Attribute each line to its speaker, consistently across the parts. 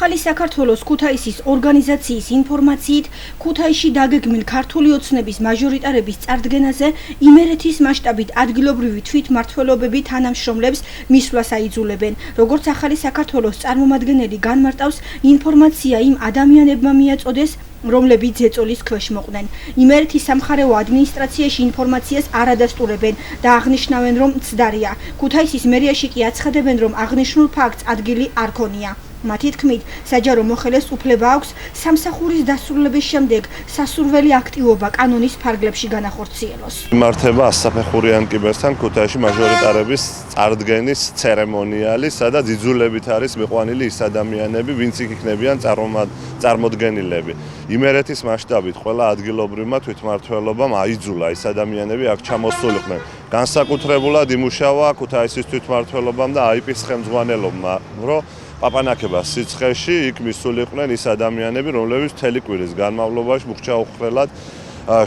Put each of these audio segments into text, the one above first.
Speaker 1: ახალი საქართველოს ქუთაისის ორგანიზაციის ინფორმაციით, ქუთაისში დაგეგმილ ქართული ოცნების მაჟორიტარების წარდგენაზე იმერეთის მასშტაბით ადგილობრივი თვითმმართველობები თანამშრომლებს მისვლას აიძულებენ. Როგორც ახალი საქართველოს წარმომადგენელი განმარტავს, ინფორმაცია იმ ადამიანებმა მიაწოდეს, რომლებიც ზეწოლის ქვეშ მოყვნენ. იმერეთის სამხარეო ადმინისტრაციაში ინფორმაციას არ ადასტურებენ და აღნიშნავენ, რომ მცდარია. ქუთაისის მერიაში კი აცხადებენ, რომ აღნიშნულ ფაქტს ადგილი არ ქონია. მათი თქმით, საჯარო მოხელეს უფლება აქვს სამსახურის დასრულების შემდეგ სასურველი აქტივობა კანონის ფარგლებში განახორციელოს.
Speaker 2: იმართება ასაფეხურიან კიბერთან ქუთაისში მაჟორიტარების წარდგენის ცერემონიალი, სადაც იძულებით არის მიყვანილი ის ადამიანები, ვინც იქნებიან წარმოდგენილები. იმერეთის მასშტაბით ყველა ადგილობრივმა თვითმმართველობამ აიძულა ის ადამიანები აქ ჩამოსულიყვნენ. განსაკუთრებულად იმუშავა ქუთაისის თვითმმართველობამ და აიპის ხელმძღვანელობმა, რომ პაპანაკებას სიცხეში იქ მისულიყვნენ ის ადამიანები, რომლებიც მთელი კვირის განმავლობაში მუხჩაუხრელად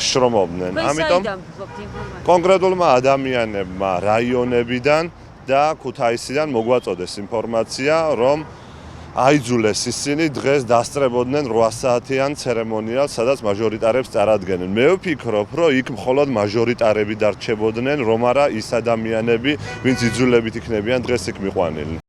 Speaker 2: შრომობდნენ. ამიტომ კონკრეტულმა ადამიანებმა რაიონებიდან და ქუთაისიდან მოგვაწოდეს ინფორმაცია, რომ აიძულეს ისინი დღეს დასწრებოდნენ 8 საათიან ცერემონიალს, სადაც მაჟორიტარებს წარადგენენ. მე ვფიქრობ, რომ იქ მხოლოდ მაჟორიტარები დარჩებოდნენ, რომ არა ის ადამიანები, ვინც იძულებით იქნებიან დღეს იქ მიყვანილი.